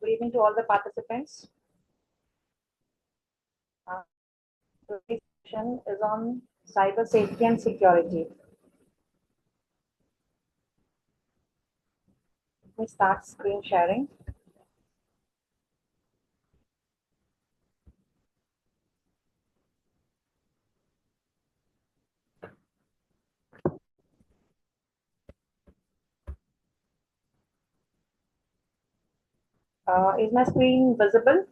Good evening to all the participants. Today's session is on cyber safety and security. Let me start screen sharing. Is my screen visible?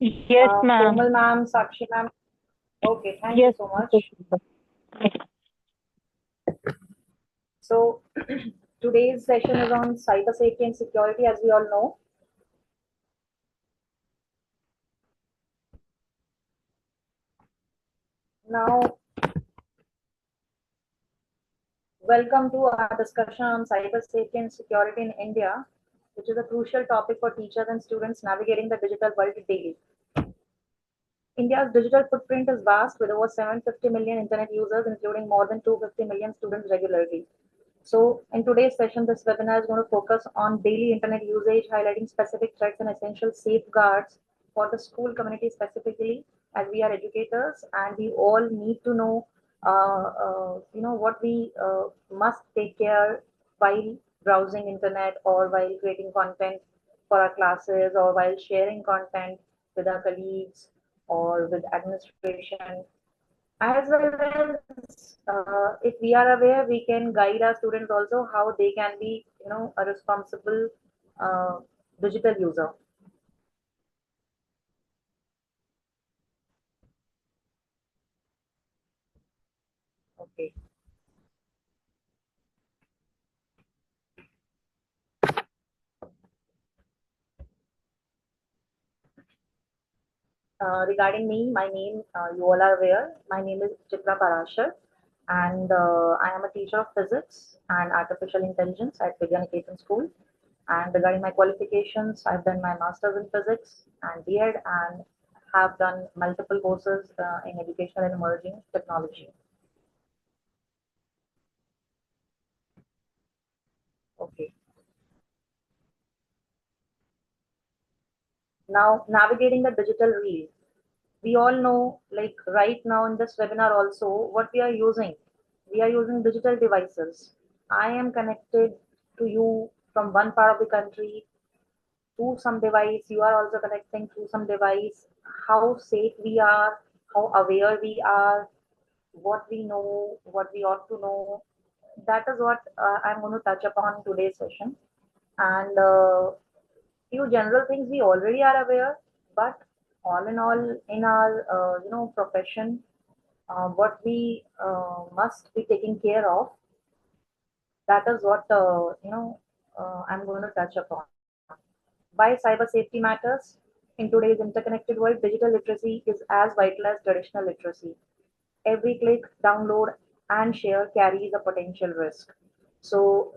Yes, ma'am. Komal ma'am, Sakshi ma'am. Okay, thank Yes. you so much. So today's session is on cyber safety and security, as we all know. Now, welcome to our discussion on cyber safety and security in India, which is a crucial topic for teachers and students navigating the digital world daily. India's digital footprint is vast with over 750 million internet users, including more than 250 million students regularly. So, in today's session, this webinar is going to focus on daily internet usage, highlighting specific threats and essential safeguards for the school community specifically, as we are educators and we all need to know, what we must take care while browsing internet or while creating content for our classes or while sharing content with our colleagues or with administration, as well as if we are aware, we can guide our students also how they can be, a responsible uh, digital user. Okay. Regarding me, my name, you all are aware, my name is Chitra Parashar, and I am a teacher of physics and artificial intelligence at Vidyaniketan School. And regarding my qualifications, I've done my master's in physics and B.Ed and have done multiple courses in educational and emerging technology. Okay. Now, navigating the digital reel. We all know, like right now in this webinar also, what we are using. We are using digital devices. I am connected to you from one part of the country to some device. You are also connecting to some device. How safe we are, how aware we are, what we know, what we ought to know. That is what I'm going to touch upon today's session. And few general things we already are aware, but all in all, in our profession, what we must be taking care of, that is what I'm going to touch upon. Why cyber safety matters in today's interconnected world. Digital literacy is as vital as traditional literacy. Every click, download, and share carries a potential risk. So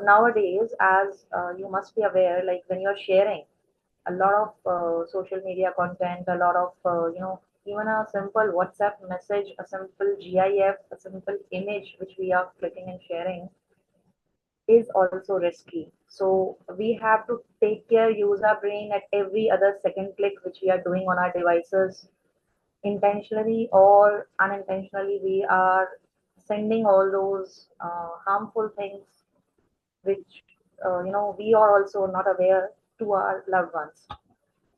nowadays, as you must be aware, like when you're sharing a lot of social media content, a lot of even a simple WhatsApp message, a simple GIF, a simple image which we are clicking and sharing is also risky. So we have to take care, use our brain at every other second click which we are doing on our devices. Intentionally or unintentionally, we are sending all those harmful things which we are also not aware to our loved ones.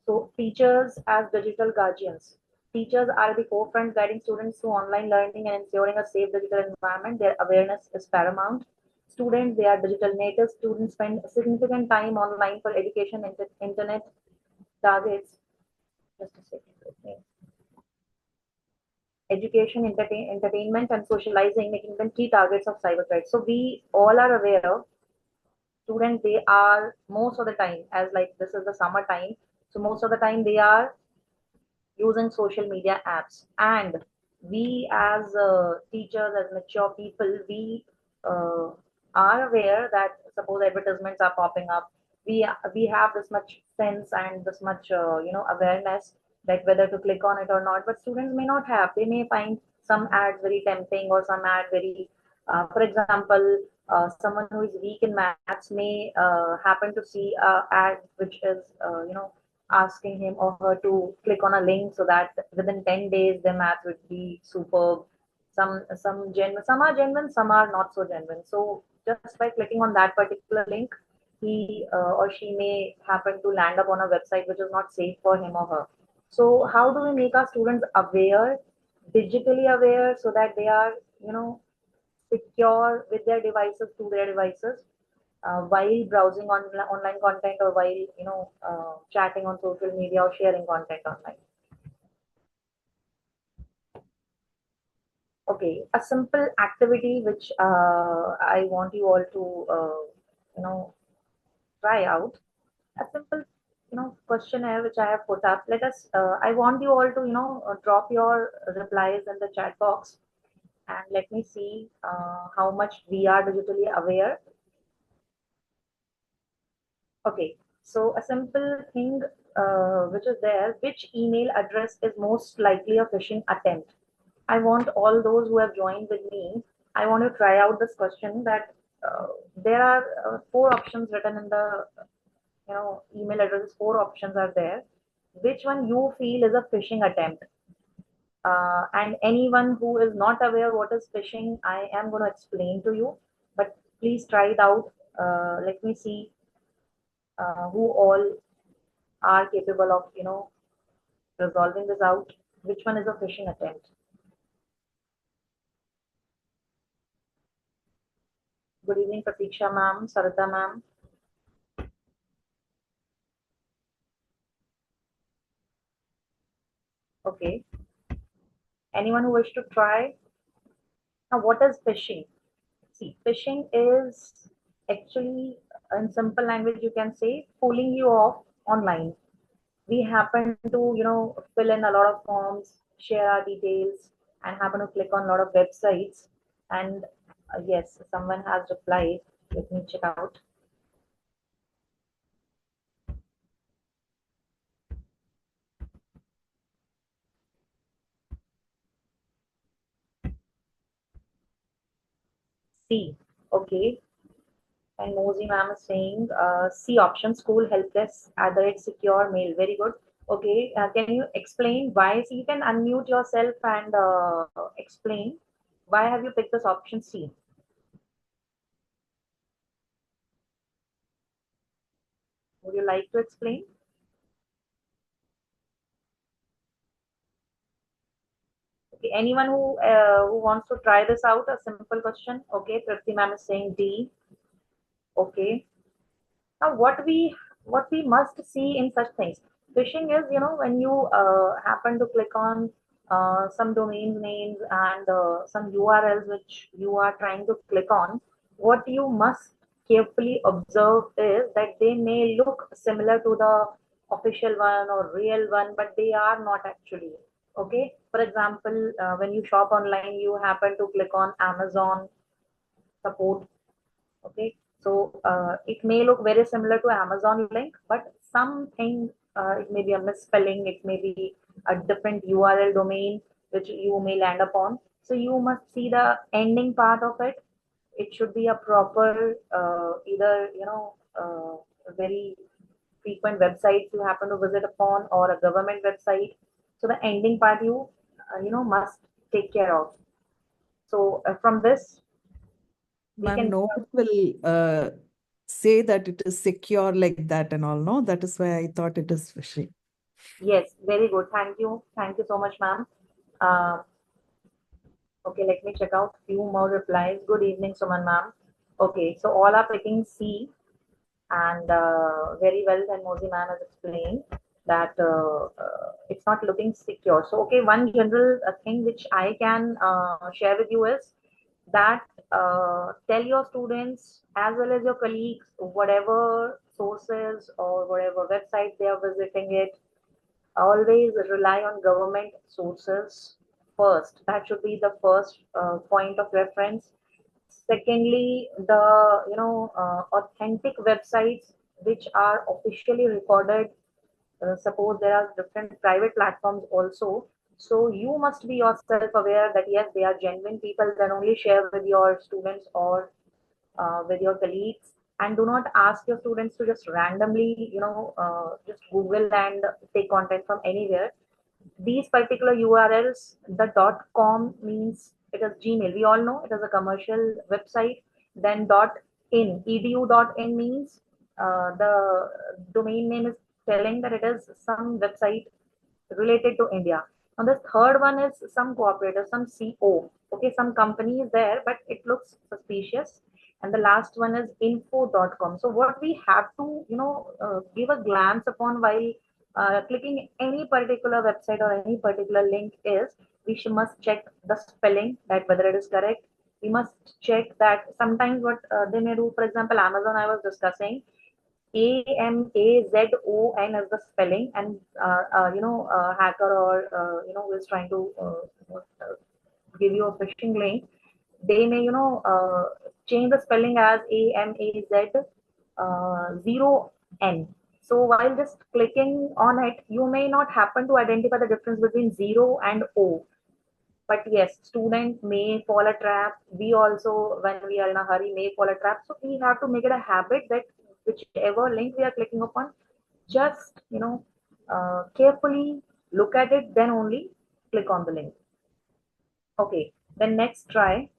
So teachers as digital guardians. Teachers are the forefront guiding students through online learning and ensuring a safe digital environment. Their awareness is paramount. Students, they are digital natives. Students spend significant time online for education, internet targets. Just a second. Education, entertainment, and socializing, making them key targets of cyber threats. So we all are aware, students, they are most of the time, as like this is the summer time, so most of the time they are using social media apps. And we as teachers, as mature people, we uh, are aware that suppose advertisements are popping up, we have this much sense and this much awareness that whether to click on it or not. But students may not have. They may find some ads very tempting or some ad very for example, Someone who is weak in maths may happen to see a ad which is, asking him or her to click on a link so that within 10 days their math would be superb. Some are genuine, some are not so genuine. So just by clicking on that particular link, he or she may happen to land up on a website which is not safe for him or her. So how do we make our students aware, digitally aware, so that they are, secure with their devices, to their devices, while browsing on online content, or while chatting on social media or sharing content online? Okay, a simple activity which I want you all to you know try out. A simple questionnaire which I have put up. Let us. I want you all to drop your replies in the chat box, and let me see how much we are digitally aware. Okay, so a simple thing which is there, which email address is most likely a phishing attempt? I want all those who have joined with me, I want to try out this question that there are four options written in the email addresses, four options are there. Which one you feel is a phishing attempt? And anyone who is not aware what is phishing, I am going to explain to you, but please try it out. Let me see who all are capable of resolving this out. Which one is a phishing attempt? Good evening, Pratiksha ma'am, Sarita ma'am. Okay. Anyone who wish to try? Now, what is phishing? See, phishing is actually, in simple language, you can say fooling you off online. We happen to, fill in a lot of forms, share our details, and happen to click on a lot of websites. And yes, someone has replied. Let me check out. C. Okay. And Mozi ma'am is saying C option, school help desk @secure mail. Very good. Okay, can you explain why? So you can unmute yourself and explain why have you picked this option C? Would you like to explain? Okay, anyone who wants to try this out? A simple question. Okay, Tripti ma'am is saying D. Okay. Now, what we must see in such things, phishing is when you happen to click on some domain names and some URLs which you are trying to click on. What you must carefully observe is that they may look similar to the official one or real one, but they are not actually. Okay. For example, when you shop online, you happen to click on Amazon support. Okay, so it may look very similar to Amazon link, but something, it may be a misspelling, it may be a different URL domain which you may land upon. So you must see the ending part of it. It should be a proper, either very frequent websites you happen to visit upon, or a government website. So the ending part you must take care of. So from this we Ma'am, can. no one will say that it is secure like that and all, no? That is why I thought it is phishing. Yes, very good. Thank you. Thank you so much, ma'am. Uh, okay, let me check out few more replies. Good evening, Suman ma'am. Okay, so all are picking C, and very well. Then Mozi ma'am has explained that it's not looking secure. So, okay, one general thing which I can share with you is that tell your students as well as your colleagues, whatever sources or whatever website they are visiting it, always rely on government sources first. That should be the first point of reference. Secondly, the authentic websites which are officially recorded. Suppose there are different private platforms also. So you must be yourself aware that yes, they are genuine people. Then only share with your students or with your colleagues, and do not ask your students to just randomly, just Google and take content from anywhere. These particular URLs, the .com means it is Gmail. We all know it is a commercial website. Then .in, edu.in means the domain name is telling that it is some website related to India. Now the third one is some cooperative, some CO. Okay, some company is there, but it looks suspicious. And the last one is info.com. So what we have to, give a glance upon while clicking any particular website or any particular link is must check the spelling, that whether it is correct. We must check that sometimes what they may do, for example, Amazon I was discussing, Amazon as the spelling, and hacker or who is trying to give you a phishing link, they may change the spelling as Amaz 0N. So while just clicking on it, you may not happen to identify the difference between 0 and O. But yes, student may fall a trap. We also, when we are in a hurry, may fall a trap. So we have to make it a habit that whichever link we are clicking upon, just carefully look at it, then only click on the link. Okay, then next try.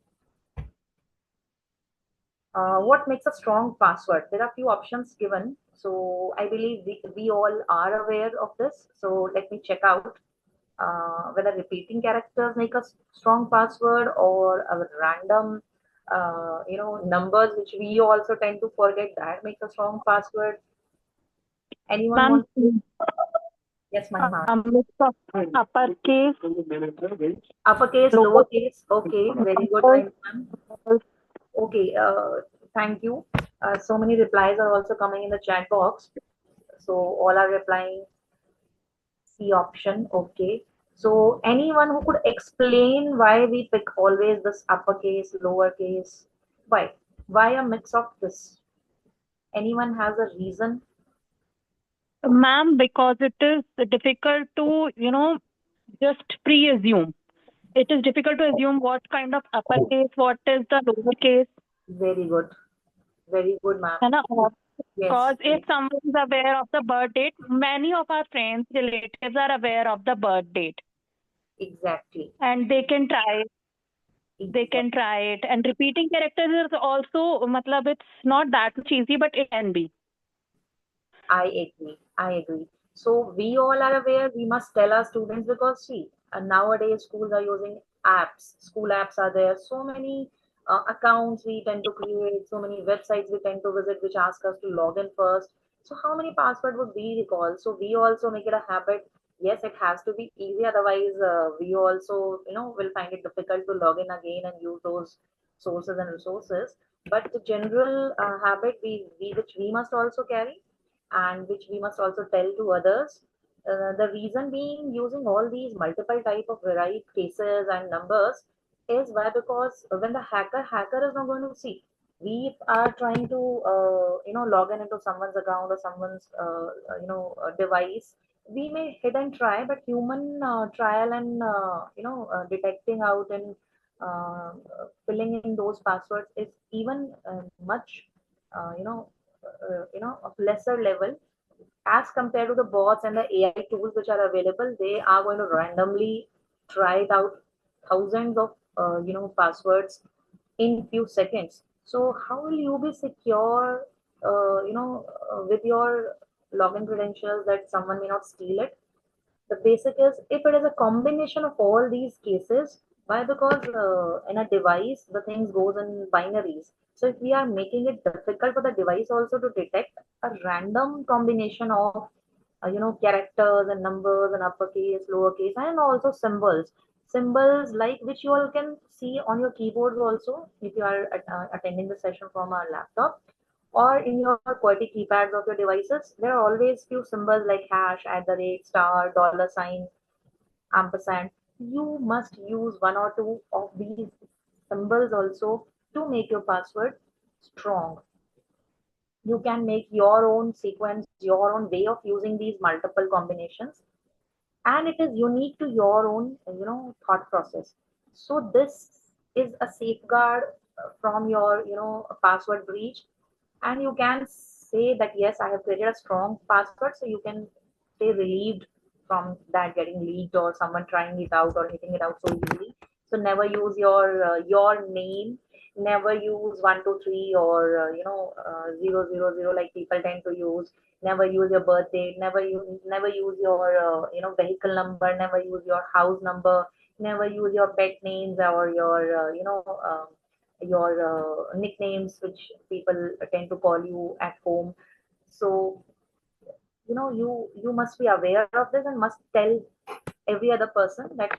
What makes a strong password? There are few options given. So I believe we all are aware of this. So let me check out whether repeating characters make a strong password, or a random, numbers which we also tend to forget, that makes a strong password. Anyone Ma'am, want? Yes, Mahima. mix of uppercase, Uppercase, lower lowercase. Okay, very good, Mahima. Okay, thank you. So many replies are also coming in the chat box. So all are replying C option. Okay. So anyone who could explain why we pick always this uppercase, lowercase? Why? Why a mix of this? Anyone has a reason? Ma'am, because it is difficult to, just pre-assume. It is difficult to assume what kind of uppercase, what is the lowercase. Very good. Very good, ma'am. है ना? Yes. Because if someone is aware of the birth date, many of our friends, relatives are aware of the birth date. Exactly. And they can try it. They can try it. And repeating characters is also, it's not that much easy, but it can be. I agree. I agree. So we all are aware. We must tell our students, because see, nowadays schools are using apps. School apps are there. So many accounts we tend to create. So many websites we tend to visit, which ask us to log in first. So how many password would we recall? So we also make it a habit. Yes, it has to be easy. Otherwise, we also will find it difficult to log in again and use those sources and resources. But the general habit which we must also carry, and which we must also tell to others. The reason being, using all these multiple type of varied cases and numbers is why, because when the hacker is not going to see, we are trying to log in into someone's account or someone's device. We may hit and try, but human trial and detecting out and filling in those passwords is even much of lesser level as compared to the bots and the AI tools which are available. They are going to randomly try it out thousands of passwords in few seconds. So how will you be secure, with your login credentials, that someone may not steal it? The basic is, if it is a combination of all these cases, why? Because in a device, the things goes in binaries. So if we are making it difficult for the device also to detect a random combination of characters and numbers and uppercase, lowercase, and also symbols like which you all can see on your keyboards also, if you are attending the session from our laptop, or in your QWERTY keypads of your devices, there are always few symbols like hash, at the rate, star, dollar sign, ampersand. You must use one or two of these symbols also to make your password strong. You can make your own sequence, your own way of using these multiple combinations, and it is unique to your own thought process. So this is a safeguard from your, password breach, and you can say that yes, I have created a strong password, so you can stay relieved from that getting leaked or someone trying it out or hitting it out so easily. So never use your name, never use 123 or 000 like people tend to use. Never use your birth date, never use your vehicle number, never use your house number, never use your pet names or your nicknames which people tend to call you at home. So you must be aware of this and must tell every other person that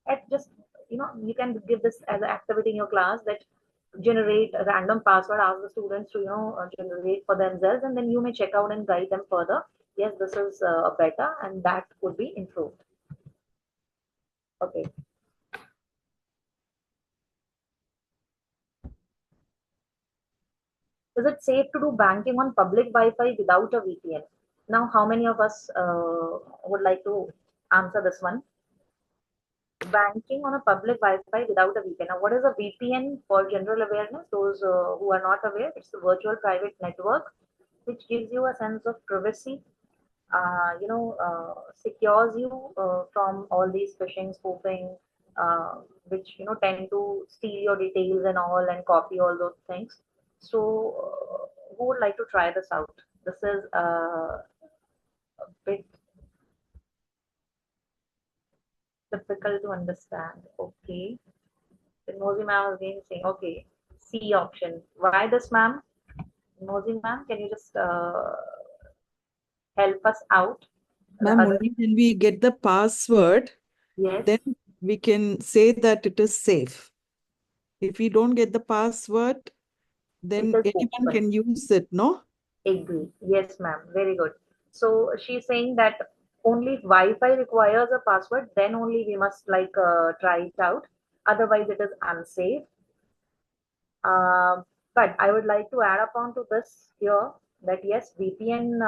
at just you can give this as an activity in your class, that generate a random password, ask the students to generate for themselves, and then you may check out and guide them further. Yes, this is better and that could be improved. Okay. Is it safe to do banking on public Wi-Fi without a VPN? Now, how many of us would like to answer this one? Banking on a public Wi-Fi without a VPN. Now, what is a VPN for general awareness? Those who are not aware, it's a virtual private network which gives you a sense of privacy, secures you from all these phishing, spoofing, which tend to steal your details and all and copy all those things. So, who would like to try this out? This is a bit difficult to understand. Okay, the nosy ma'am again saying, okay, C option. Why this, ma'am? Nosy ma'am, can you just help us out? The Ma'am, other, only when we get the password, yes. then we can say that it is safe. If we don't get the password, then It is anyone open. can use it, no? Agree. Yes, ma'am. Very good. So she's saying that only if Wi-Fi requires a password, then only we must try it out. Otherwise, it is unsafe. Um, but I would like to add upon to this here that yes, VPN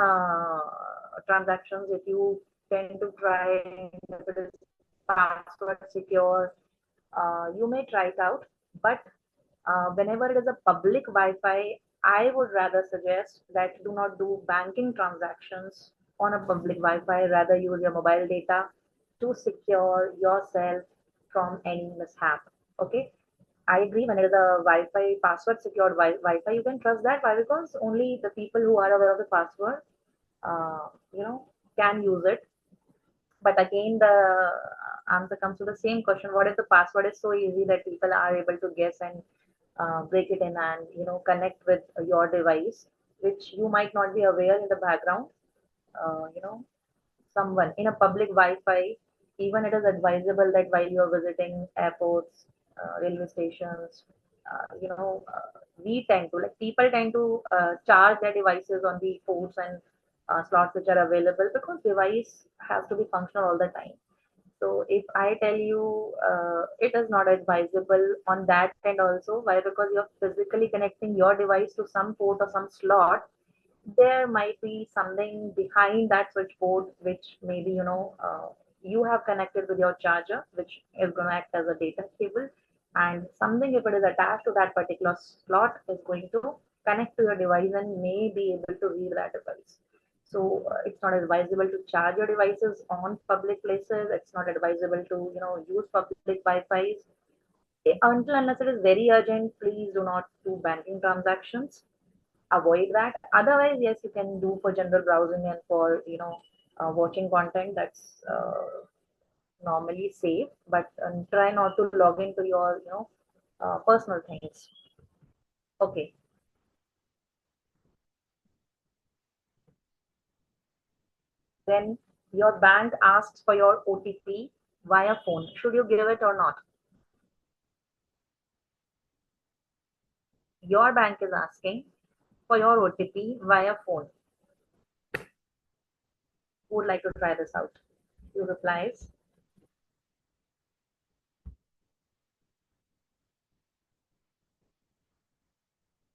transactions, if you tend to try, if it is password secure, you may try it out. But whenever it is a public Wi-Fi, I would rather suggest that do not do banking transactions on a public Wi-Fi. Rather use your mobile data to secure yourself from any mishap. Okay. I agree. When it is a Wi-Fi password secured Wi-Fi, you can trust that. Why? Because only the people who are aware of the password, uh, can use it. But again, the answer comes to the same question: what if the password is so easy that people are able to guess and break it in and connect with your device, which you might not be aware in the background? Uh, you know, Someone in a public Wi-Fi, even it is advisable that while you are visiting airports, railway stations, we tend to like people tend to charge their devices on the ports and slots which are available because device has to be functional all the time. So if I tell you it is not advisable on that end also, why? Because you're physically connecting your device to some port or some slot, there might be something behind that switchboard which maybe you have connected with your charger, which is going to act as a data cable, and something if it is attached to that particular slot is going to connect to your device and may be able to read that device. So it's not advisable to charge your devices on public places. It's not advisable to use public Wi-Fi's until unless it is very urgent. Please do not do banking transactions, avoid that. Otherwise, yes, you can do for general browsing and for watching content. That's normally safe, but try not to log into your personal things. Okay. Then your bank asks for your OTP via phone. Should you give it or not? Your bank is asking for your OTP via phone. Who would like to try this out? Few replies.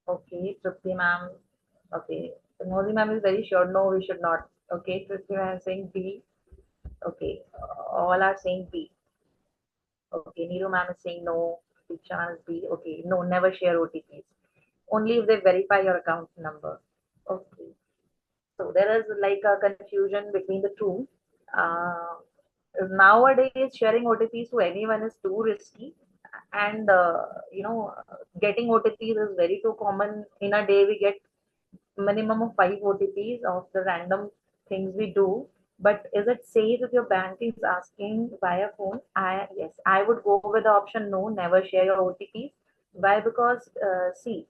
Okay, Tripti ma'am. Okay, Mozi ma'am is very sure. No, we should not. Okay, Tripti ma'am is saying B. Okay, all are saying B. Okay, Neeru ma'am is saying no. Diksha is B. Okay, no, never share OTPs. Only if they verify your account number. Okay. So there is like a confusion between the two. Uh, Nowadays, sharing OTPs to anyone is too risky, and getting OTPs is very too common. In a day, we get minimum of 5 OTPs of the random things we do. But is it safe if your bank is asking via phone? Yes, I would go with the option no, never share your OTPs. Why? Because see,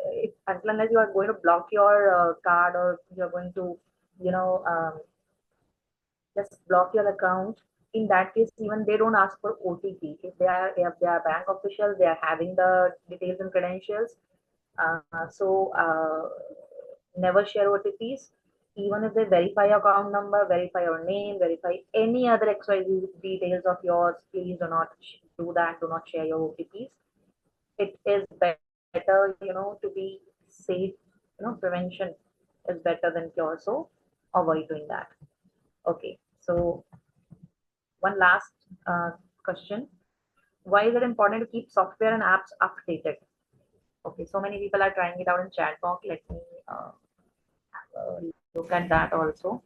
if, unless you are going to block your card, or you're going to, you know, just block your account. In that case, even they don't ask for OTP. If they are bank officials, they are having the details and credentials. So never share OTPs. Even if they verify your account number, verify your name, verify any other XYZ details of yours, please do not do that. Do not share your OTPs. It is better, to be safe. Prevention is better than cure. So avoid doing that. Okay. So one last uh, question. Why is it important to keep software and apps updated? Okay, so many people are trying it out in chat box. Let me uh, look at that also.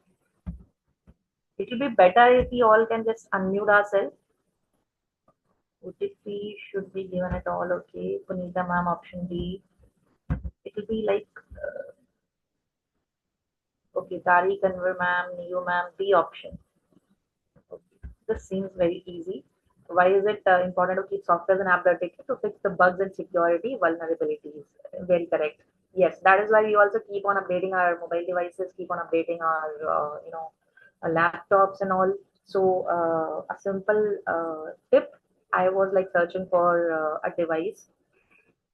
It will be better if we all can just unmute ourselves. OTP should be given at all. Okay, Punita ma'am, option D. It will be like, okay, Tari Kanwar ma'am, Neo ma'am, B option. Okay. This seems very easy. Why is it important to keep software and app updated? To fix the bugs and security vulnerabilities? Very correct. Yes, that is why we also keep on updating our mobile devices, keep on updating our, laptops and all. So a simple tip, I was like searching for a device,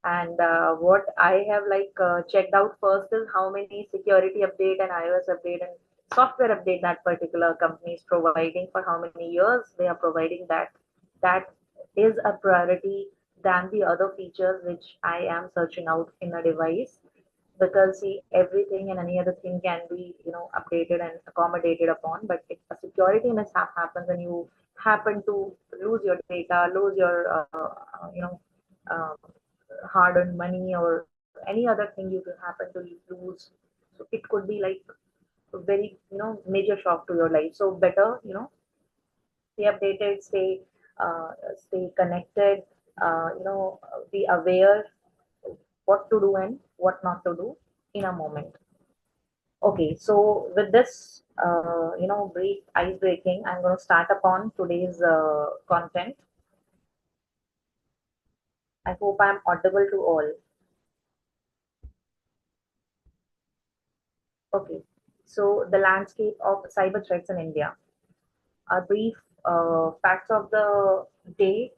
and what I have like checked out first is how many security update and iOS update and software update that particular company is providing, for how many years they are providing that. That is a priority than the other features which I am searching out in a device. Because see, everything and any other thing can be, updated and accommodated upon. But if a security mishap happens and you happen to lose your data, lose your um, hard-earned money, or any other thing you could happen to lose, so it could be like a very, major shock to your life. So better, stay updated, stay connected, be aware what to do and what not to do in a moment. Okay, so with this, brief ice breaking, I'm going to start upon today's content. I hope I'm audible to all. Okay, so the landscape of cyber threats in India. A brief facts of the day.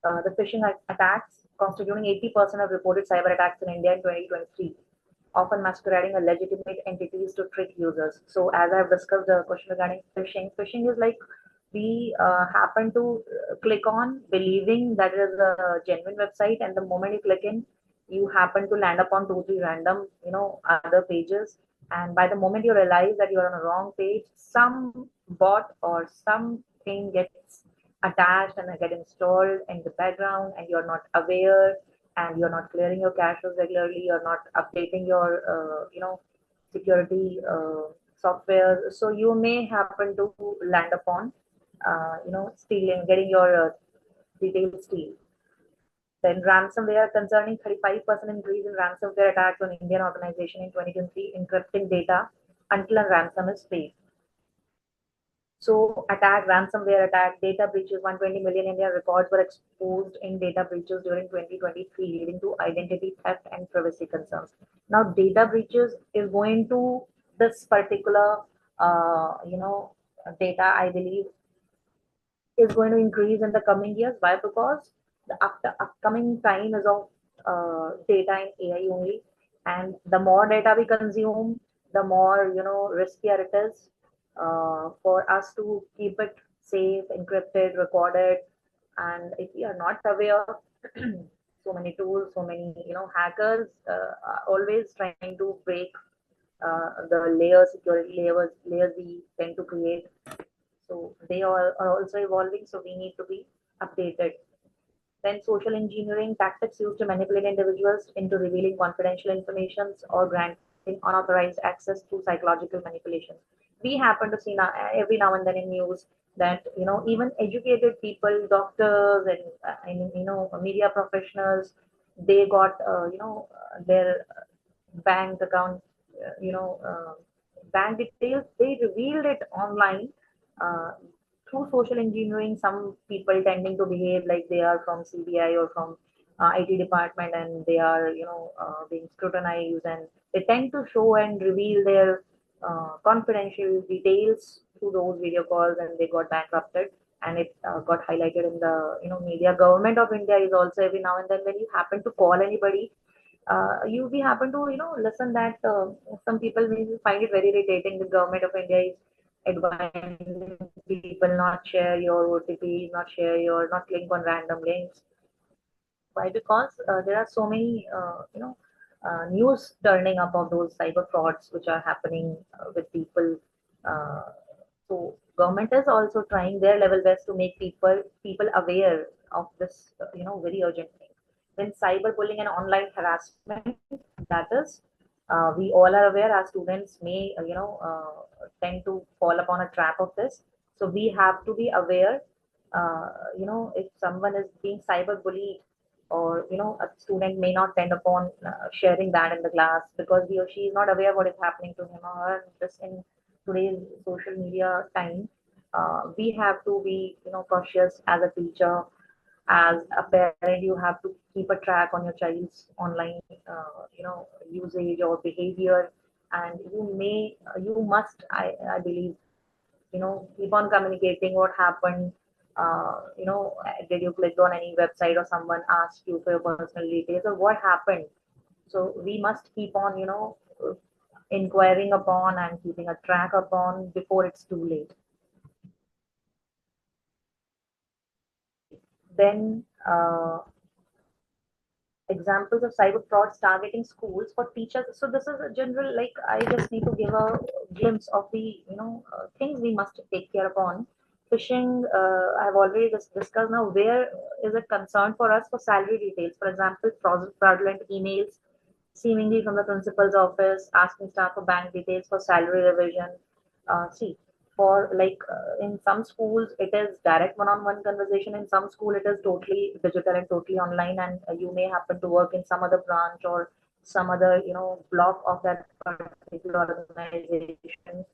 The phishing attacks constituting 80% of reported cyber attacks in India in 2023, often masquerading as legitimate entities to trick users. So as I've discussed the question regarding phishing, phishing is like we happen to click on believing that it is a genuine website, and the moment you click in, you happen to land upon 2 3 random, other pages. And by the moment you realize that you're on a wrong page, some bot or something gets attached and get installed in the background, and you're not aware, and you're not clearing your caches regularly, you're not updating your security software. So you may happen to land upon stealing, getting your details steal. Then ransomware, concerning 35% increase in ransomware attacks on Indian organization in 2023, encrypting data until a ransom is paid. So attack, ransomware attack, data breaches, 120 million Indian records were exposed in data breaches during 2023, leading to identity theft and privacy concerns. Now, data breaches is going to this particular, data, I believe, is going to increase in the coming years. Why? Because the upcoming time is of data and AI only, and the more data we consume, the more riskier it is for us to keep it safe, encrypted, recorded. And if we are not aware, so many tools, so many hackers are always trying to break the security layers we tend to create. So they are also evolving, so we need to be updated. Then social engineering tactics used to manipulate individuals into revealing confidential information or granting unauthorized access through psychological manipulation. We happen to see now, every now and then in news that even educated people, doctors, and media professionals, they got their bank account, bank details. They revealed it online uh, through social engineering. Some people tending to behave like they are from CBI or from IT department, and they are being scrutinized, and they tend to show and reveal their confidential details through those video calls, and they got bankrupted. And it got highlighted in the media. Government of India is also every now and then, when you happen to call anybody, you we happen to listen that some people may find it very irritating. The government of India is advising people not share your OTP, not click on random links. Why? Because there are so many news turning up of those cyber frauds which are happening with people. Uh, so government is also trying their level best to make people aware of this very urgent thing. Then cyberbullying and online harassment, that is, we all are aware. Our students may tend to fall upon a trap of this. So we have to be aware. If someone is being cyberbullied, or a student may not tend upon sharing that in the class because he or she is not aware what is happening to him or her. Just in today's social media time, we have to be cautious as a teacher. As a parent, you have to keep a track on your child's online usage or behavior. And you must, I believe, keep on communicating what happened. Did you click on any website, or someone asked you for your personal details, or what happened? So we must keep on inquiring upon and keeping a track upon before it's too late. Then examples of cyber frauds targeting schools for teachers. So this is a general, like, I just need to give a glimpse of the things we must take care upon. Phishing, I've already discussed. Now, where is it concerned for us? For salary details, for example, fraudulent emails seemingly from the principal's office asking staff for bank details for salary revision. See, for like in some schools it is direct one-on-one conversation. In some school it is totally digital and totally online, and you may happen to work in some other branch or some other block of that particular organization.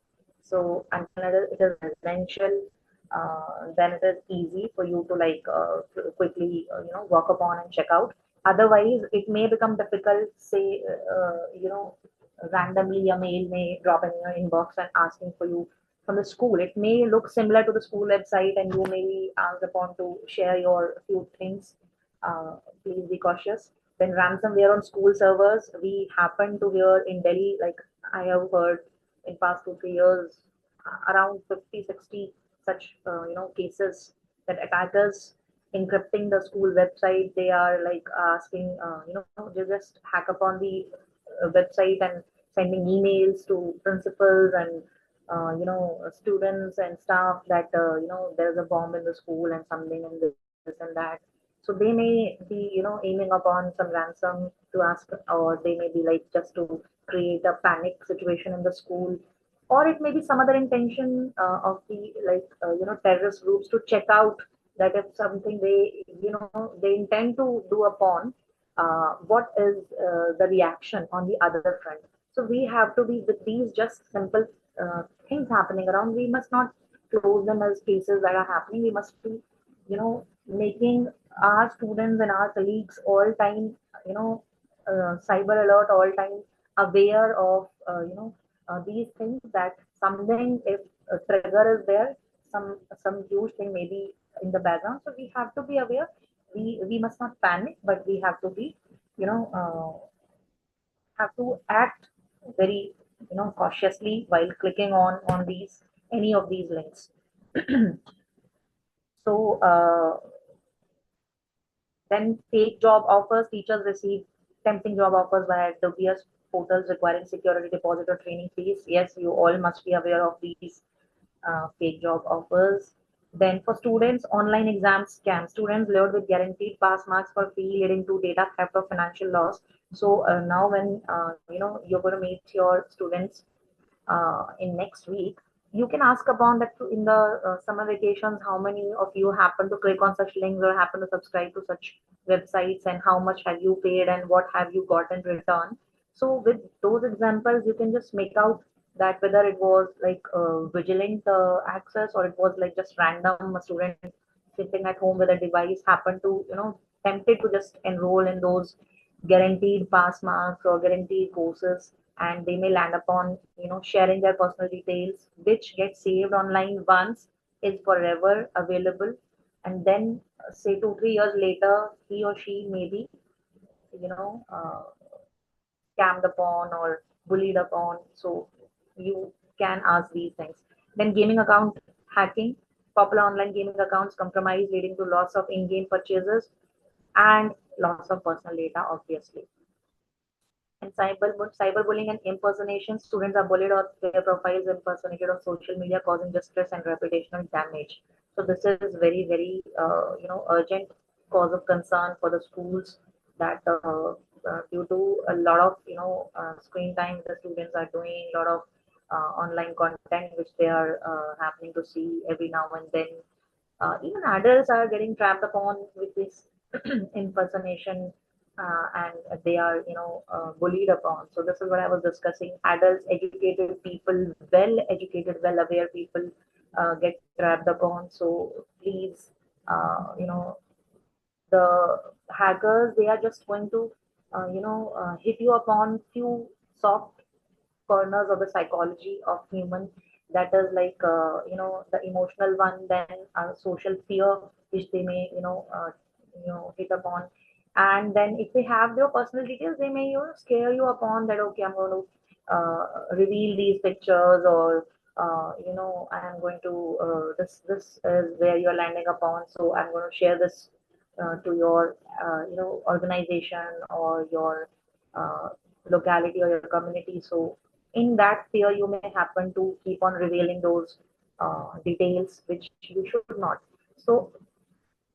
So until it is residential, then it is easy for you to like quickly walk upon and check out. Otherwise, it may become difficult. Say, randomly a mail may drop in your inbox and asking for you from the school. It may look similar to the school website, and you may be asked upon to share your few things. Please be cautious. Then ransomware on school servers. We happen to hear in Delhi, like I have heard in past 2 3 years, around 50, 60 such cases that attackers encrypting the school website. They are like asking, they just hack upon the website and sending emails to principals and students and staff that there's a bomb in the school and something and this and that. So they may be aiming upon some ransom to ask, or they may be like just to create a panic situation in the school, or it may be some other intention of the like terrorist groups to check out that if something they intend to do upon, what is the reaction on the other front. So we have to be with these just simple things happening around. We must not close them as cases that are happening. We must be making our students and our colleagues all time cyber alert, all time aware of these things, that something, if a trigger is there, some huge thing may be in the background. So we have to be aware. We must not panic, but we have to be you know have to act very cautiously while clicking on these any of these links. So then fake job offers. Teachers receive tempting job offers via dubious portals requiring security deposit or training fees. Yes, you all must be aware of these fake job offers. Then for students, online exam scams. Students lured with guaranteed pass marks for free, leading to data theft or financial loss. So now when you're going to meet your students in next week, you can ask upon that in the summer vacations, how many of you happen to click on such links or happen to subscribe to such websites, and how much have you paid and what have you got in return. So with those examples, you can just make out that whether it was like vigilant access, or it was like just random student sitting at home with a device happened to tempted to just enroll in those guaranteed pass marks or guaranteed courses, and they may land upon sharing their personal details, which get saved online once, is forever available, and then say 2 3 years later, he or she may be you know uh, scammed upon or bullied upon. So you can ask these things. Then gaming account hacking. Popular online gaming accounts compromised, leading to loss of in-game purchases and loss of personal data, obviously. And cyberbullying and impersonation. Students are bullied or their profiles impersonated on social media, causing distress and reputational damage. So this is very, very, urgent cause of concern for the schools, that due to a lot of, screen time the students are doing, a lot of online content which they are happening to see every now and then. Even adults are getting trapped upon with this impersonation, and they are bullied upon. So this is what I was discussing. Adults, educated people, well educated, well aware people get trapped upon. So please, the hackers, they are just going to hit you upon few soft corners of the psychology of human, that is like the emotional one, then social fear which they may hit upon, and then if they have their personal details, they may scare you upon that, okay, I'm going to reveal these pictures, or I am going to this is where you're landing upon, so I'm going to share this to your organization or your uh, locality or your community. So in that fear, you may happen to keep on revealing those details which you should not. So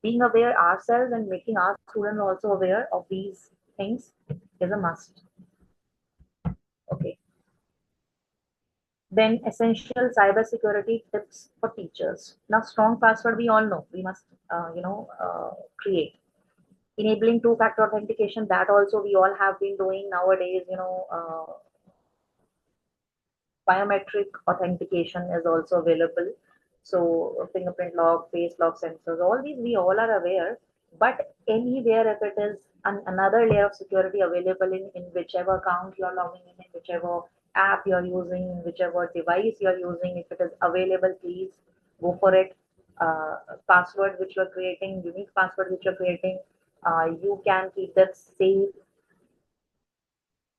being aware ourselves and making our students also aware of these things is a must. Okay. Then essential cybersecurity tips for teachers. Now, strong password we all know we must create. Enabling two-factor authentication, that also we all have been doing nowadays. Biometric authentication is also available. So fingerprint lock, face lock sensors, all these we all are aware. But anywhere, if it is another layer of security available in whichever account you're logging in whichever app you're using, in whichever device you're using, if it is available, please go for it. Password which you're creating, unique password which you're creating, you can keep that safe.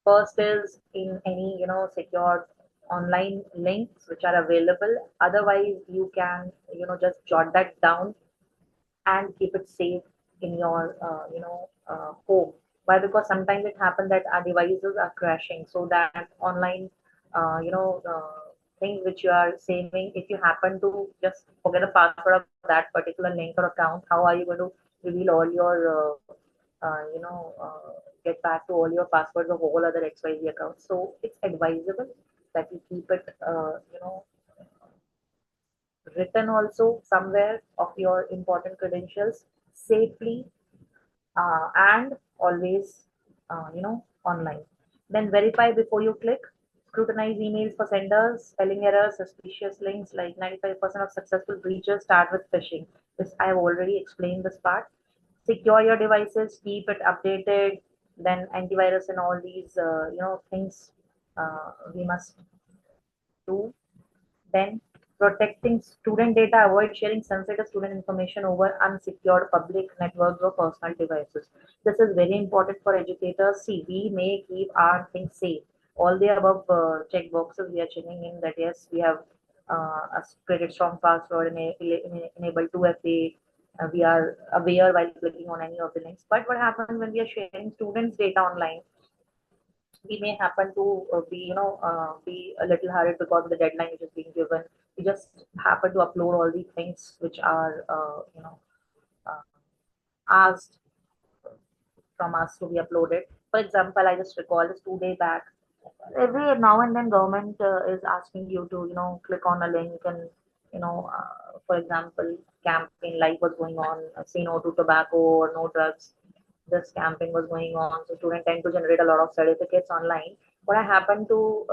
First is in any secured online links which are available. Otherwise, you can just jot that down and keep it safe in your home. Why? Because sometimes it happens that our devices are crashing. So that online things which you are saving, if you happen to just forget the password of that particular link or account, how are you going to reveal all your get back to all your passwords of all other XYZ accounts? So it's advisable that you keep it written also somewhere of your important credentials safely, and always online. Then verify before you click. Scrutinize emails for senders, spelling errors, suspicious links. Like 95% of successful breaches start with phishing. This I have already explained this part. Secure your devices, keep it updated. Then antivirus and all these things we must do. Then protecting student data, avoid sharing sensitive student information over unsecured public networks or personal devices. This is very important for educators. See, we may keep our things safe. All the above check boxes we are checking in, that yes, we have created strong password, enable 2FA. We are aware while clicking on any of the links. But what happens when we are sharing students' data online? We may happen to be a little hurried because of the deadline which is being given. we just happen to upload all the things which are, asked from us to be uploaded. For example, I just recall this 2 day back. Every now and then, government is asking you to, click on a link and, for example, campaign like was going on, say no to tobacco or no drugs. This campaign was going on, so students tend to generate a lot of certificates online. What I happened to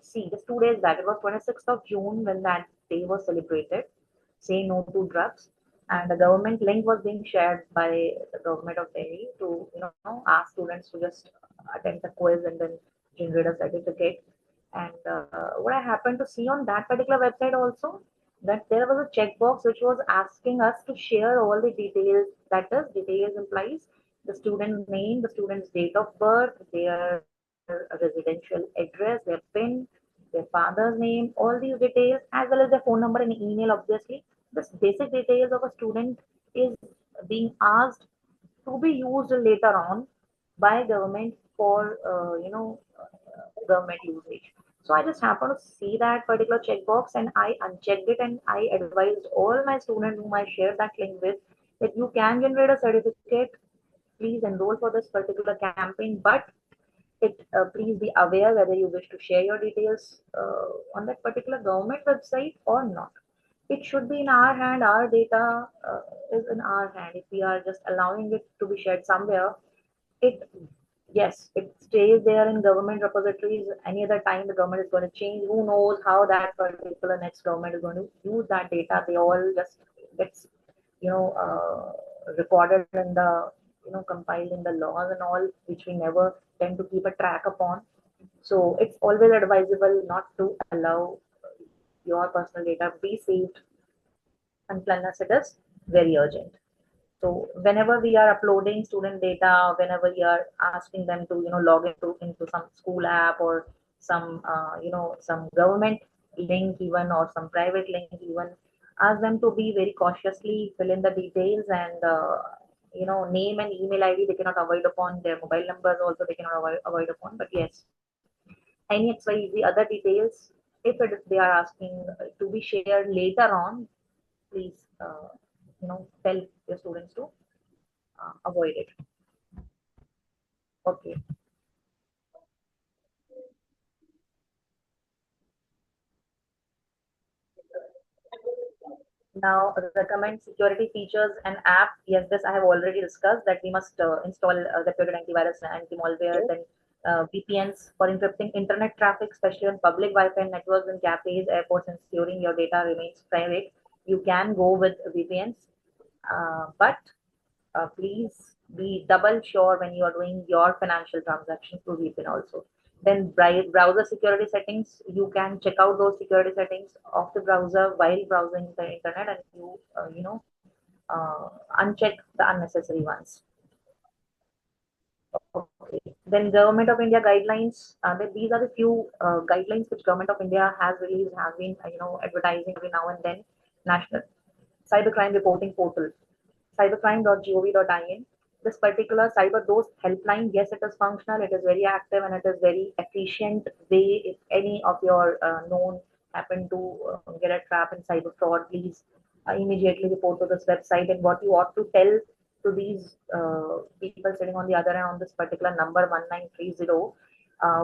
see just 2 days back, it was 26th of June when that day was celebrated. Say no to drugs, and the government link was being shared by the government of Delhi to ask students to just attend the quiz and then generate a certificate. And what I happened to see on that particular website also, that there was a checkbox which was asking us to share all the details. That is, details implies the student's name, the student's date of birth, their residential address, their PIN, their father's name, all these details, as well as their phone number and email, obviously. This basic details of a student is being asked to be used later on by government for government usage. So I just happened to see that particular checkbox and I unchecked it, and I advised all my students whom I shared that link with that you can generate a certificate. Please enroll for this particular campaign, but please be aware whether you wish to share your details on that particular government website or not. It should be in our hand. Our data is in our hand. If we are just allowing it to be shared somewhere, it yes, it stays there in government repositories. Any other time the government is going to change. Who knows how that particular next government is going to use that data? They all just gets recorded in the compiled in the laws and all, which we never tend to keep a track upon. So it's always advisable not to allow your personal data be saved unless it is very urgent. So whenever we are uploading student data, whenever we are asking them to log into some school app or some some government link even, or some private link even, ask them to be very cautiously fill in the details, and name and email ID they cannot avoid upon, their mobile numbers also they cannot avoid upon, but yes, any XYZ other details, if they are asking to be shared later on, please tell your students to avoid it. Okay. Now, recommend security features and app. Yes, this I have already discussed, that we must install reputed antivirus and anti-malware, then VPNs for encrypting internet traffic, especially on public Wi-Fi networks in cafes, airports, and ensuring your data remains private. You can go with VPNs, but please be double sure when you are doing your financial transaction through VPN also. Then browser security settings, you can check out those security settings of the browser while browsing the internet, and you uncheck the unnecessary ones. Okay. Then Government of India guidelines. These are the few guidelines which Government of India has released, has been advertising every now and then. National Cybercrime Reporting Portal, cybercrime.gov.in. This particular cyber dose helpline, yes, it is functional, it is very active, and it is very efficient way. If any of your known happen to get a trap in cyber fraud, please immediately report to this website. And what you ought to tell to these people sitting on the other end on this particular number 1930,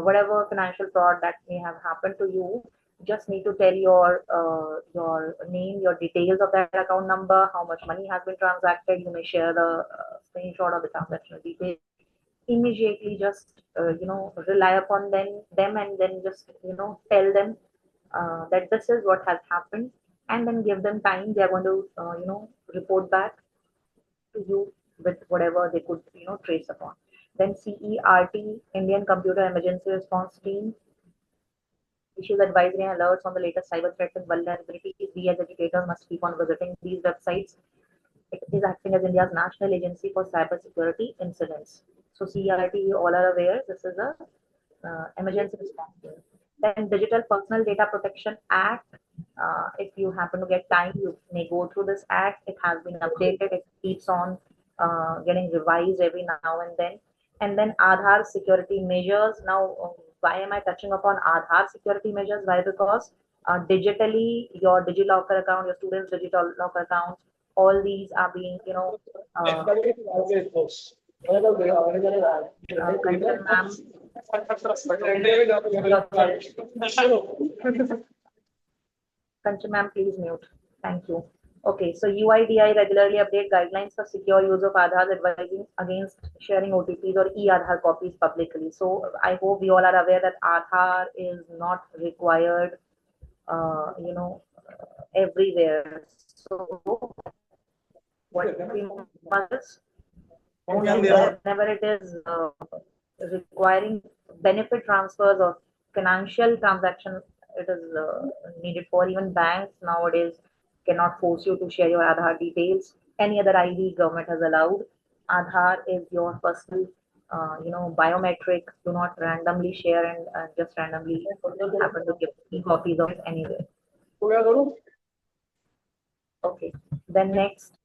whatever financial fraud that may have happened to you, just need to tell your name, your details of that account number, how much money has been transacted. You may share the screenshot of the transactional details. Immediately, just rely upon them, and then just tell them that this is what has happened, and then give them time. They are going to report back to you with whatever they could trace upon. Then CERT, Indian Computer Emergency Response Team, issues advisory and alerts on the latest cyber threats and vulnerabilities. We as educators must keep on visiting these websites. It is acting as India's national agency for cybersecurity incidents. So CERT, you all are aware, this is a emergency response team. Then Digital Personal Data Protection Act. If you happen to get time, you may go through this act. It has been updated. It keeps on getting revised every now and then. And then Aadhaar security measures. Now, why am I touching upon Aadhaar security measures? Why? Because digitally, your DigiLocker account, your students' digital locker accounts, all these are being, Kanchan ma'am, Kanchan ma'am, please mute. Thank you. Okay, so UIDI regularly update guidelines for secure use of Aadhaar, advising against sharing OTPs or e-Aadhaar copies publicly. So I hope we all are aware that Aadhaar is not required, everywhere. So what we must only whenever it is requiring benefit transfers or financial transactions, it is needed for. Even banks nowadays cannot force you to share your Aadhaar details. Any other ID government has allowed. Aadhaar is your personal, biometric. Do not randomly share and just randomly happen to give copies of it anywhere. Okay. Then next,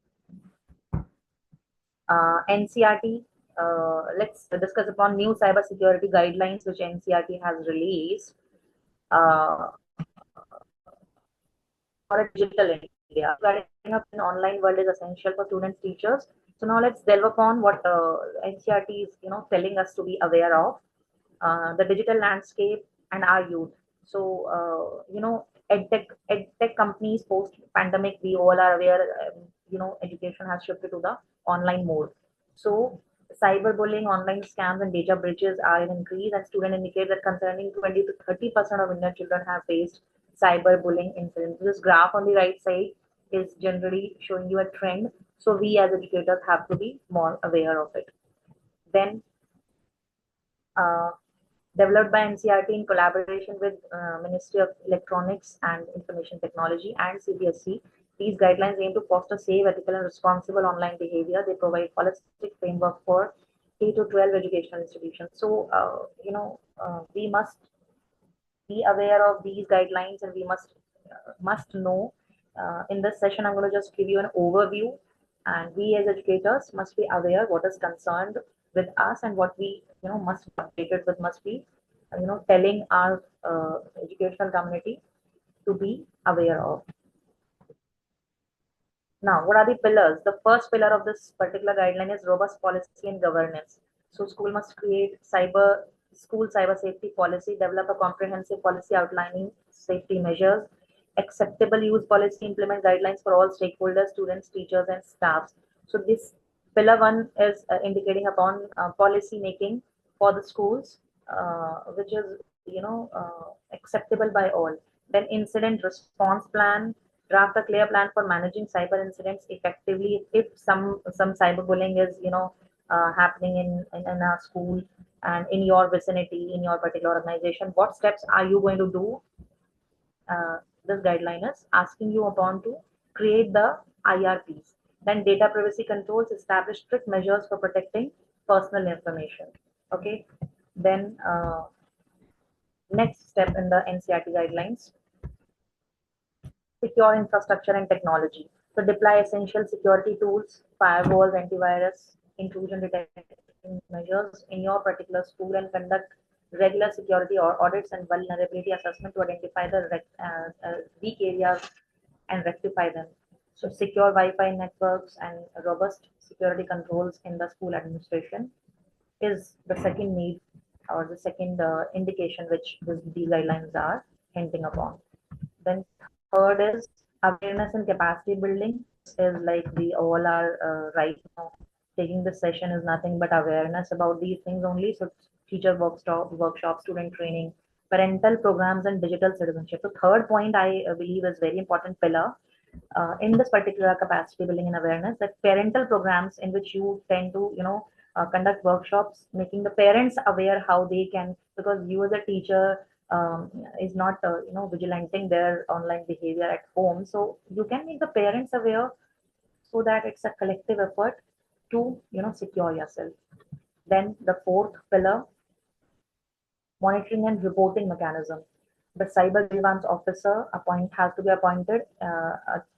NCRT. Let's discuss upon new cybersecurity guidelines which NCRT has released for a digital India. Setting up an online world is essential for students, teachers. So now let's delve upon what NCRT is, telling us to be aware of the digital landscape and our youth. So, edtech companies post pandemic, we all are aware, education has shifted to the online mode. So, cyberbullying, online scams, and data breaches are in increase, and students indicate that concerning 20 to 30% of Indian children have faced cyberbullying incidents. This graph on the right side is generally showing you a trend. So, we as educators have to be more aware of it. Then, uh, developed by NCRT in collaboration with Ministry of Electronics and Information Technology and CBSE. These guidelines aim to foster safe, ethical, and responsible online behavior. They provide holistic framework for K to 12 educational institutions. So, we must be aware of these guidelines, and we must know. In this session, I'm going to just give you an overview, and we as educators must be aware what is concerned with us and what we must be updated with, must be telling our educational community to be aware of. Now, what are the pillars? The first pillar of this particular guideline is robust policy and governance. So school must create school cyber safety policy, develop a comprehensive policy outlining safety measures, acceptable use policy, implement guidelines for all stakeholders, students, teachers, and staffs. So this pillar one is indicating upon policy making for the schools, which is acceptable by all. Then incident response plan, draft a clear plan for managing cyber incidents effectively. If some cyberbullying is happening in a school and in your vicinity, in your particular organization, what steps are you going to do? This guideline is asking you upon to create the IRPs. Then data privacy controls, establish strict measures for protecting personal information. Okay. Then next step in the NCRT guidelines, secure infrastructure and technology. So deploy essential security tools, firewalls, antivirus, intrusion detection measures in your particular school, and conduct regular security or audits and vulnerability assessment to identify the weak areas and rectify them. So secure Wi-Fi networks and robust security controls in the school administration is the second need or the second indication which these guidelines are hinting upon. Then third is awareness and capacity building. Is like we all are right now taking this session is nothing but awareness about these things only. So teacher workshop, student training, parental programs, and digital citizenship. So third point I believe is very important pillar in this particular capacity building and awareness, that parental programs in which you tend to conduct workshops, making the parents aware how they can, because you as a teacher is not vigilanting their online behavior at home, so you can make the parents aware so that it's a collective effort to secure yourself. Then the fourth pillar, monitoring and reporting mechanism. The cyber grievance officer has to be appointed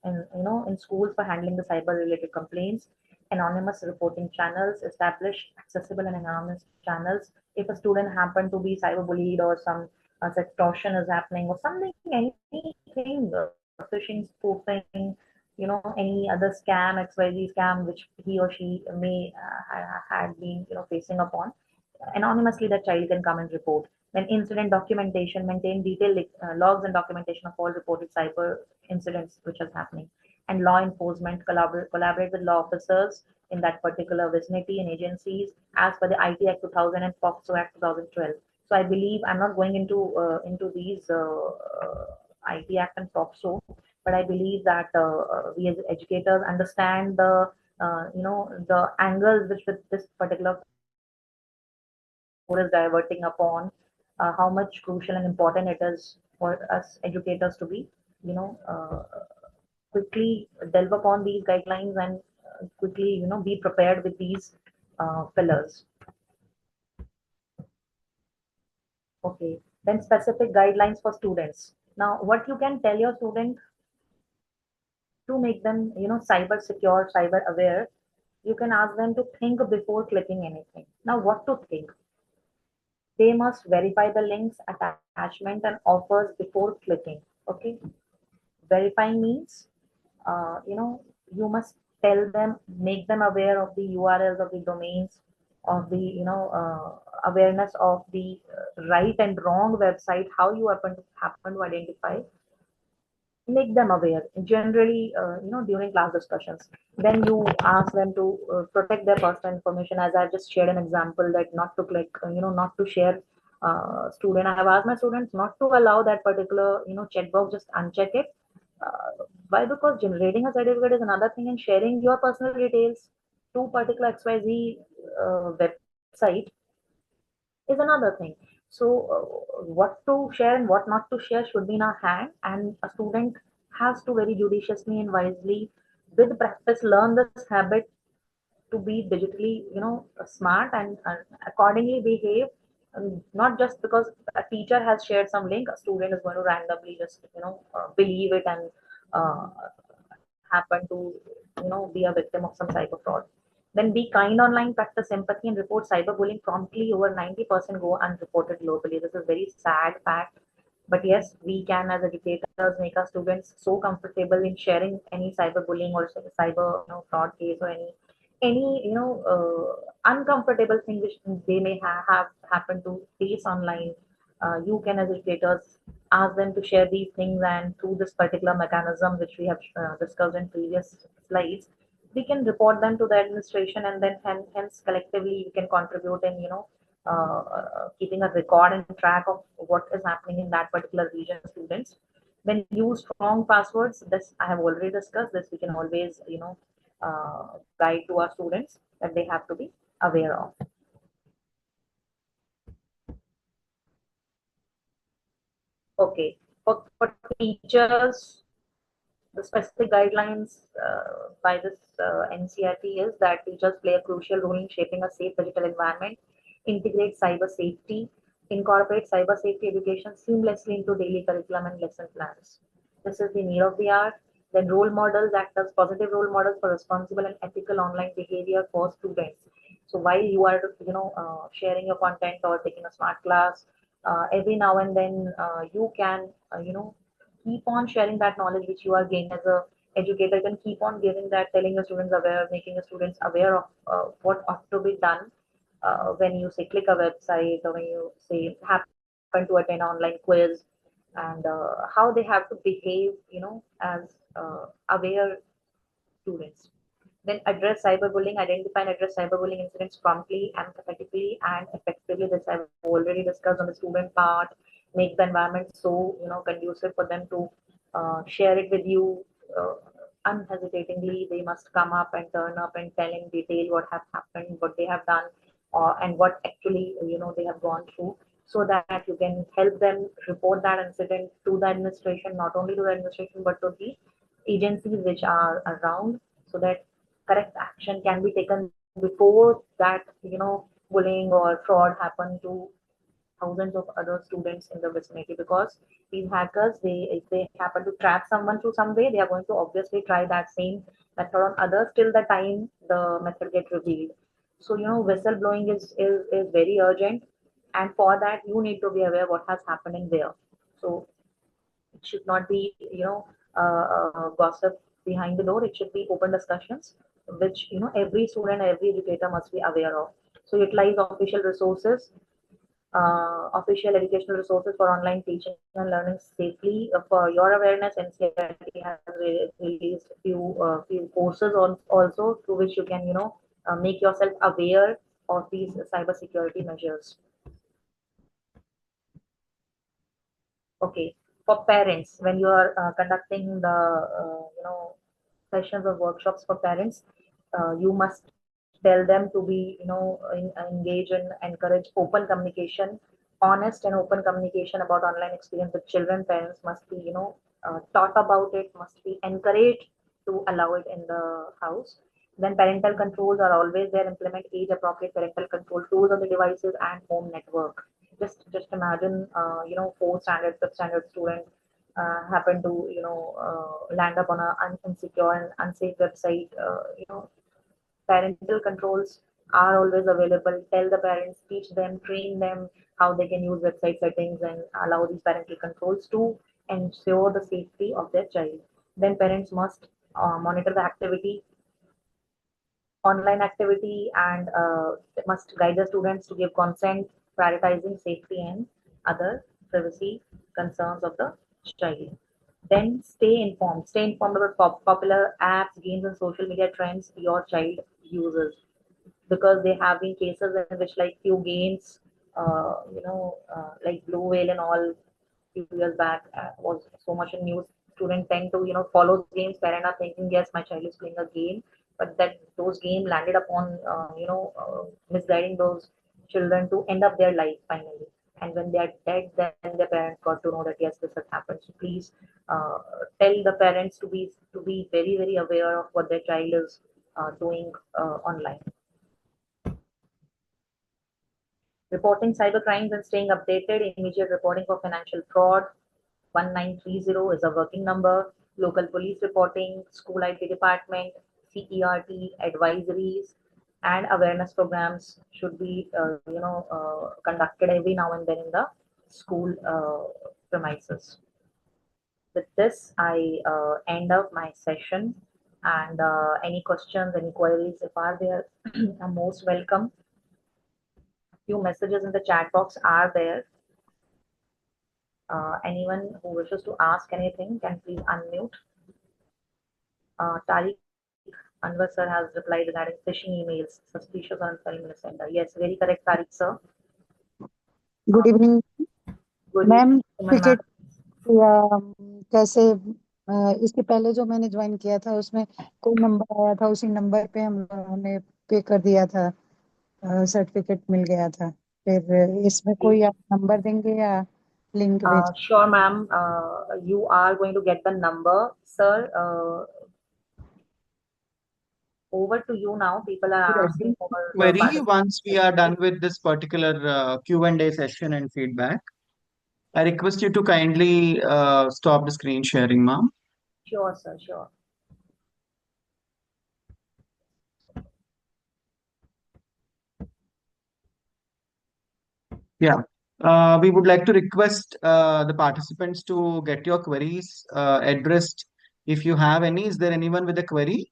in schools for handling the cyber related complaints. Anonymous reporting channels, establish accessible and anonymous channels. If a student happened to be cyberbullied or some sextortion is happening or something, anything, phishing, spoofing, any other scam, XYZ scam, which he or she may had been, facing upon. Anonymously, the child can come and report. Then incident documentation, maintain detailed logs and documentation of all reported cyber incidents which is happening. And law enforcement, collaborate with law officers in that particular vicinity and agencies as per the IT Act 2000 and POCSO Act 2012. So I believe I'm not going into these IT Act and POCSO, but I believe that we as educators understand the angles which with this particular is diverting upon, how much crucial and important it is for us educators to be, quickly delve upon these guidelines and quickly, be prepared with these pillars. Okay, then specific guidelines for students. Now, what you can tell your student to make them, cyber secure, cyber aware, you can ask them to think before clicking anything. Now, what to think? They must verify the links, attachment, and offers before clicking. Okay, verifying means, you must tell them, make them aware of the URLs of the domains, of the, awareness of the right and wrong website, how you happen to identify, make them aware generally, during class discussions. Then you ask them to protect their personal information, as I've just shared an example, that not to click, not to share. Student, I have asked my students not to allow that particular, checkbox, just uncheck it. Why? Because generating a certificate is another thing, and sharing your personal details to particular XYZ website is another thing. So, what to share and what not to share should be in our hand, and a student has to very judiciously and wisely, with practice, learn this habit to be digitally, smart and accordingly behave. Not just because a teacher has shared some link, a student is going to randomly just, believe it and uh, happen to, be a victim of some cyber fraud. Then be kind online, practice empathy, and report cyberbullying promptly. Over 90% go unreported globally. This is very sad fact. But yes, we can as educators make our students so comfortable in sharing any cyberbullying or cyber, fraud case, or any uncomfortable thing which they may have happened to face online. You can as educators ask them to share these things, and through this particular mechanism which we have discussed in previous slides, we can report them to the administration, and then hence collectively we can contribute in, keeping a record and track of what is happening in that particular region students. Then use strong passwords. This I have already discussed. This we can always, guide to our students that they have to be aware of. Okay, for teachers, the specific guidelines by this NCRT is that teachers play a crucial role in shaping a safe digital environment, integrate cyber safety, incorporate cyber safety education seamlessly into daily curriculum and lesson plans. This is the need of the hour. Then role models act as positive role models for responsible and ethical online behavior for students. So while you are, sharing your content or taking a smart class, every now and then you can, keep on sharing that knowledge which you are gaining as a educator. You can keep on giving that, telling your students aware, making your students aware of what ought to be done when you say click a website, or when you say happen to attend online quiz, and how they have to behave, as aware students. Then address cyberbullying, identify and address cyberbullying incidents promptly, empathetically, and effectively. This I've already discussed on the student part. Make the environment so, conducive for them to share it with you unhesitatingly. They must come up and turn up and tell in detail what has happened, what they have done, and what actually, they have gone through, so that you can help them report that incident to the administration, not only to the administration but to the agencies which are around, so that correct action can be taken before that, bullying or fraud happen to thousands of other students in the vicinity. Because these hackers, if they happen to trap someone through some way, they are going to obviously try that same method on others till the time the method gets revealed. So, whistleblowing is very urgent. and for that you need to be aware what has happening there. So it should not be, gossip behind the door. It should be open discussions, which every student, every educator must be aware of. So utilize official resources, official educational resources for online teaching and learning safely. For your awareness, NCERT has released few courses on also through which you can make yourself aware of these cyber security measures. Okay, for parents, when you are conducting the sessions or workshops for parents, you must tell them to be engage and encourage open communication, honest and open communication about online experience with children. Parents must be taught about it, must be encouraged to allow it in the house. Then parental controls are always there. Implement age appropriate parental control tools on the devices and home network. Just imagine, fourth standard, fifth standard student happen to land up on a insecure and unsafe website. Parental controls are always available. Tell the parents, teach them, train them how they can use website settings and allow these parental controls to ensure the safety of their child. Then parents must monitor the activity, online activity, and must guide the students to give consent, prioritizing safety and other privacy concerns of the child. Then stay informed. Stay informed about popular apps, games, and social media trends your child uses, because there have been cases in which like few games, like Blue Whale and all, few years back was so much in news. Students tend to follow games. Parents are thinking, yes, my child is playing a game, but that those games landed upon misguiding those children to end up their life finally. And when they are dead, then the parents got to know that yes, this has happened. So please uh, tell the parents to be very very aware of what their child is doing online. Reporting cyber crimes and staying updated. Immediate reporting for financial fraud. 1930 is a working number. Local police reporting, school IT department, CERT advisories, and awareness programs should be conducted every now and then in the school premises. With this, I end up my session. And any questions, any queries, if are there, are most welcome. Few messages in the chat box are there. Anyone who wishes to ask anything can please unmute. Tariq Anwar sir has replied regarding phishing emails, suspicious or unfamiliar sender. Yes, very correct, Tariq sir. Good evening Good ma'am. evening, Suman ma'am. कैसे इसके पहले जो मैंने join किया था उसमें कोई number आया था, उसी नंबर पे हम लोगों ने पे कर दिया था, सर्टिफिकेट मिल गया था। फिर इसमें कोई आप नंबर देंगे या लिंक भेज? Sure, ma'am. You are going to get the number, sir. Over to you now. People are asking for the Query participants. once we are done with this particular Q&A session and feedback. I request you to kindly stop the screen sharing, ma'am. Sure, sir. Sure. Yeah. We would like to request the participants to get your queries addressed. If you have any, is there anyone with a query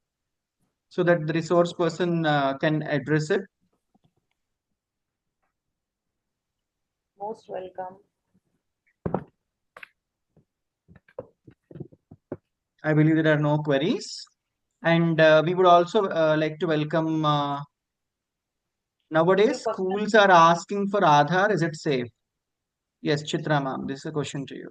so that the resource person can address it? Most welcome. I believe there are no queries. And we would also like to welcome, nowadays schools are asking for Aadhaar. Is it safe? Yes, Chitra ma'am, this is a question to you.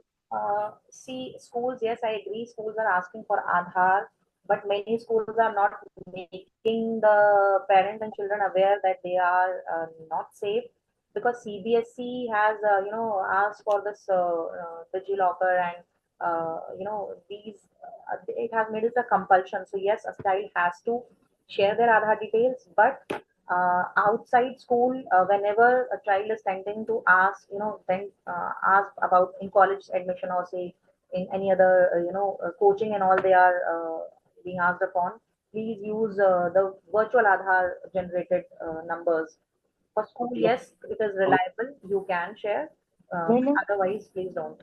See, schools, yes, I agree. Schools are asking for Aadhaar, but many schools are not making the parents and children aware that they are not safe, because CBSE has, asked for this DigiLocker, and these. It has made it a compulsion. So yes, a child has to share their Aadhaar details, but outside school, whenever a child is tending to ask, then ask about in college admission, or say in any other, coaching and all, they are being asked upon. Please use the virtual Aadhaar generated numbers For school, yes, it is reliable. You can share. Really? Otherwise, please don't.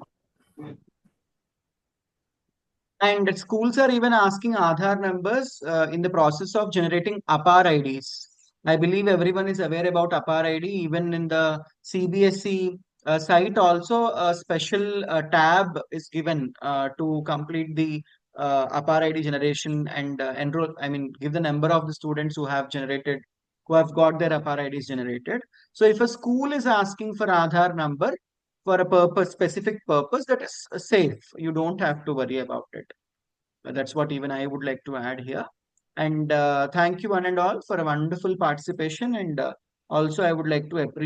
And schools are even asking Aadhaar numbers in the process of generating APAR IDs. I believe everyone is aware about APAR ID. Even in the CBSE site, also a special tab is given to complete the APAR ID generation and enroll. I mean, give the number of the students who have generated, who have got their APAR IDs generated. So, if a school is asking for Aadhaar number for a purpose, specific purpose, that is safe. You don't have to worry about it. That's what even I would like to add here. And thank you one and all for a wonderful participation. And also, I would like to appreciate